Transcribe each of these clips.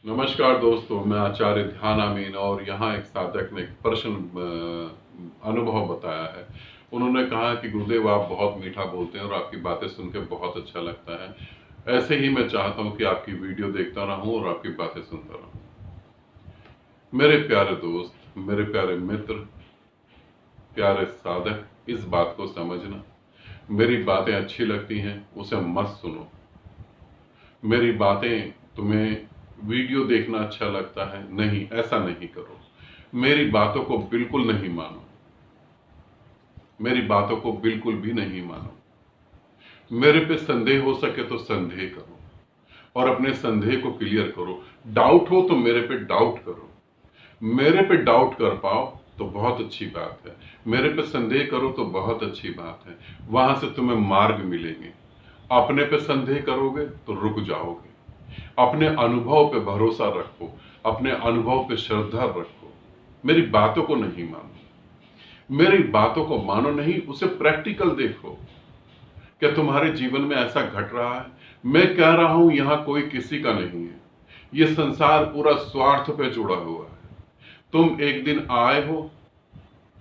नमस्कार दोस्तों, मैं आचार्य ध्यान अमीन और यहाँ एक साधक ने एक प्रश्न अनुभव बताया है। उन्होंने कहा कि गुरुदेव आप बहुत मीठा बोलते हैं और आपकी बातें सुन के बहुत अच्छा लगता है। ऐसे ही मैं चाहता हूँ कि आपकी वीडियो देखता रहूँ और आपकी बातें सुनता रहूँ। मेरे प्यारे दोस्त, मेरे प्यारे मित्र, प्यारे साधक, इस बात को समझना, मेरी बातें अच्छी लगती हैं उसे मत सुनो। मेरी बातें तुम्हें वीडियो देखना अच्छा लगता है, नहीं, ऐसा नहीं करो। मेरी बातों को बिल्कुल नहीं मानो, मेरी बातों को बिल्कुल भी नहीं मानो। मेरे पे संदेह हो सके तो संदेह करो और अपने संदेह को क्लियर करो। डाउट हो तो मेरे पे डाउट करो। मेरे पे डाउट कर पाओ तो बहुत अच्छी बात है, मेरे पे संदेह करो तो बहुत अच्छी बात है। वहां से तुम्हें मार्ग मिलेंगे। अपने पे संदेह करोगे तो रुक जाओगे। अपने अनुभव पे भरोसा रखो, अपने अनुभव पे श्रद्धा रखो। मेरी बातों को नहीं मानो, मेरी बातों को मानो नहीं, उसे प्रैक्टिकल देखो। क्या तुम्हारे जीवन में ऐसा घट रहा है? मैं कह रहा हूं यहां कोई किसी का नहीं है। यह संसार पूरा स्वार्थ पे जुड़ा हुआ है। तुम एक दिन आए हो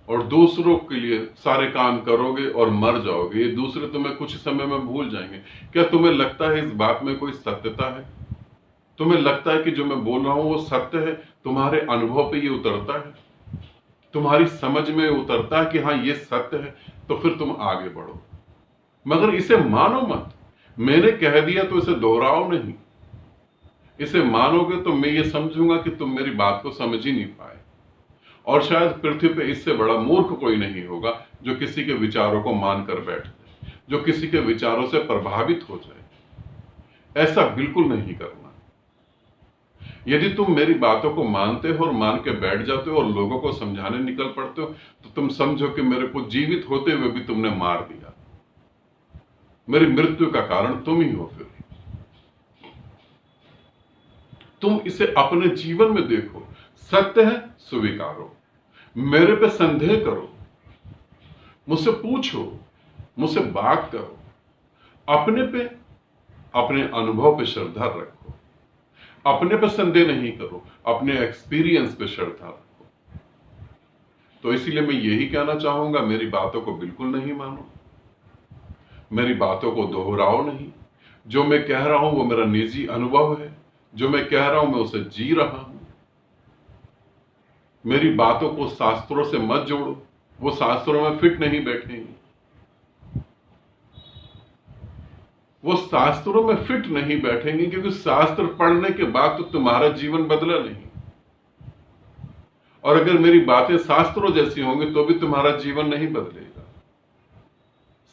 और दूसरों के लिए सारे काम करोगे और मर जाओगे। ये दूसरे तुम्हें कुछ समय में भूल जाएंगे। क्या तुम्हें लगता है इस बात में कोई सत्यता है? तुम्हें लगता है कि जो मैं बोल रहा हूं वो सत्य है? तुम्हारे अनुभव पे ये उतरता है? तुम्हारी समझ में उतरता है कि हाँ ये सत्य है? तो फिर तुम आगे बढ़ो, मगर इसे मानो मत। मैंने कह दिया तो इसे दोहराओ नहीं। इसे मानोगे तो मैं ये समझूंगा कि तुम मेरी बात को समझ ही नहीं पाए। और शायद पृथ्वी पे इससे बड़ा मूर्ख कोई नहीं होगा जो किसी के विचारों को मानकर बैठ जाए, जो किसी के विचारों से प्रभावित हो जाए। ऐसा बिल्कुल नहीं करना। यदि तुम मेरी बातों को मानते हो और मान के बैठ जाते हो और लोगों को समझाने निकल पड़ते हो तो तुम समझो कि मेरे को जीवित होते हुए भी तुमने मार दिया। मेरी मृत्यु का कारण तुम ही हो। फिर तुम इसे अपने जीवन में देखो। सत्य है, स्वीकारो। मेरे पे संदेह करो, मुझसे पूछो, मुझसे बात करो। अपने पे, अपने अनुभव पे श्रद्धा रखो। अपने पे संदेह नहीं करो, अपने एक्सपीरियंस पे श्रद्धा रखो। तो इसीलिए मैं यही कहना चाहूंगा, मेरी बातों को बिल्कुल नहीं मानो, मेरी बातों को दोहराओ नहीं। जो मैं कह रहा हूं वो मेरा निजी अनुभव है, जो मैं कह रहा हूं मैं उसे जी रहा हूं। मेरी बातों को शास्त्रों से मत जोड़ो, वो शास्त्रों में फिट नहीं बैठेंगी। वो शास्त्रों में फिट नहीं बैठेंगे क्योंकि शास्त्र पढ़ने के बाद तो तुम्हारा जीवन बदला नहीं। और अगर मेरी बातें शास्त्रों जैसी होंगी तो भी तुम्हारा जीवन नहीं बदलेगा।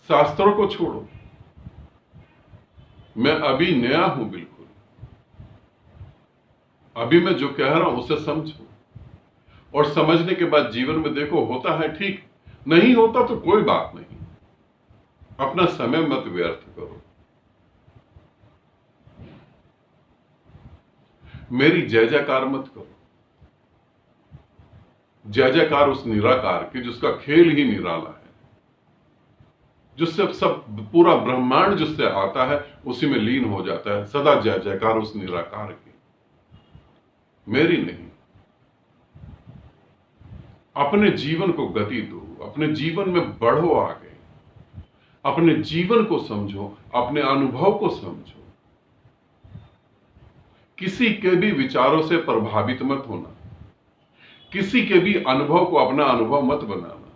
शास्त्रों को छोड़ो। मैं अभी नया हूं, बिल्कुल। अभी मैं जो कह रहा हूं उसे समझो और समझने के बाद जीवन में देखो होता है ठीक, नहीं होता तो कोई बात नहीं। अपना समय मत व्यर्थ करो। मेरी जय जयकार मत करो। जय जयकार उस निराकार की जिसका खेल ही निराला है, जिससे सब पूरा ब्रह्मांड जिससे आता है उसी में लीन हो जाता है। सदा जय जयकार उस निराकार की, मेरी नहीं। अपने जीवन को गति दो, अपने जीवन में बढ़ो आगे, अपने जीवन को समझो, अपने अनुभव को समझो। किसी के भी विचारों से प्रभावित मत होना, किसी के भी अनुभव को अपना अनुभव मत बनाना।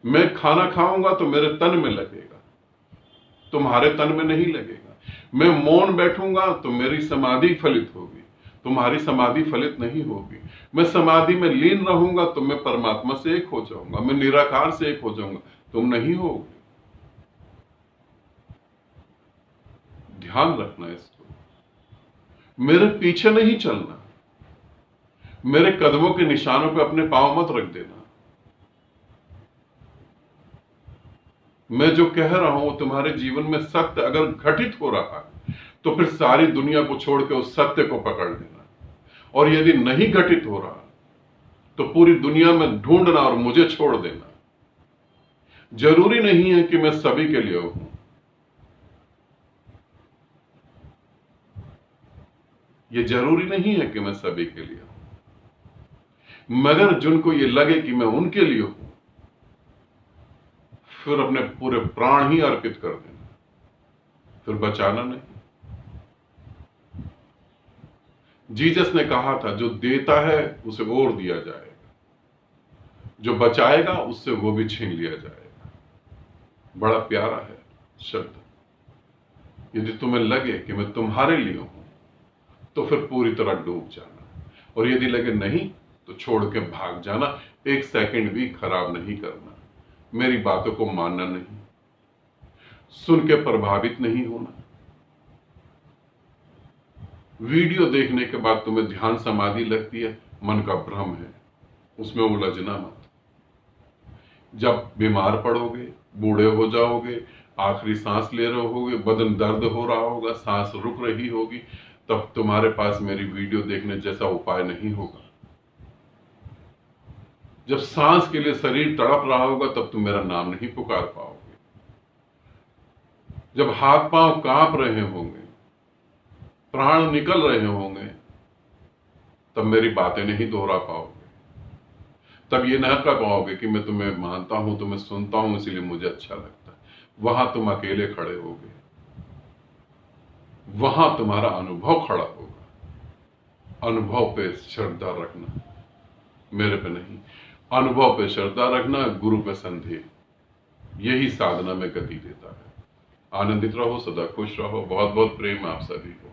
मैं खाना खाऊंगा तो मेरे तन में लगेगा, तुम्हारे तन में नहीं लगेगा। मैं मौन बैठूंगा तो मेरी समाधि फलित होगी, तुम्हारी समाधि फलित नहीं होगी। मैं समाधि में लीन रहूंगा तो मैं परमात्मा से एक हो जाऊंगा, मैं निराकार से एक हो जाऊंगा, तुम नहीं होगे। ध्यान रखना इसको। मेरे पीछे नहीं चलना, मेरे कदमों के निशानों पे अपने पांव मत रख देना। मैं जो कह रहा हूं वो तुम्हारे जीवन में सत्य अगर घटित हो रहा है तो फिर सारी दुनिया को छोड़ के उस सत्य को पकड़ लेना। और यदि नहीं घटित हो रहा तो पूरी दुनिया में ढूंढना और मुझे छोड़ देना। जरूरी नहीं है कि मैं सभी के लिए हूं। ये जरूरी नहीं है कि मैं सभी के लिए हूं, मगर जिनको ये लगे कि मैं उनके लिए हूं, फिर अपने पूरे प्राण ही अर्पित कर देना, फिर बचाना नहीं। जीसस ने कहा था, जो देता है उसे और दिया जाएगा, जो बचाएगा उससे वो भी छीन लिया जाएगा। बड़ा प्यारा है शब्द। यदि तुम्हें लगे कि मैं तुम्हारे लिए हूं, तो फिर पूरी तरह डूब जाना, और यदि लगे नहीं तो छोड़ के भाग जाना। एक सेकंड भी खराब नहीं करना, मेरी बातों को मानना नहीं, सुन के प्रभावित नहीं होना। वीडियो देखने के बाद तुम्हें ध्यान समाधि लगती है, मन का भ्रम है, उसमें उलझना मत। जब बीमार पड़ोगे, बूढ़े हो जाओगे, आखिरी सांस ले रहे होगे, बदन दर्द हो रहा होगा, सांस रुक रही होगी, तब तुम्हारे पास मेरी वीडियो देखने जैसा उपाय नहीं होगा। जब सांस के लिए शरीर तड़प रहा होगा, तब तुम मेरा नाम नहीं पुकार पाओगे। जब हाथ पांव कांप रहे होंगे, प्राण निकल रहे होंगे, तब मेरी बातें नहीं दोहरा पाओगे। तब ये न कर पाओगे कि मैं तुम्हें मानता हूं, तुम्हें सुनता हूं, इसलिए मुझे अच्छा लगता है। वहां तुम अकेले खड़े होगे, वहां तुम्हारा अनुभव खड़ा होगा। अनुभव पे श्रद्धा रखना, मेरे पे नहीं। अनुभव पे श्रद्धा रखना, गुरु पे संदेह। यही साधना में गति देता है। आनंदित रहो, सदा खुश रहो। बहुत बहुत प्रेम आप सभी को।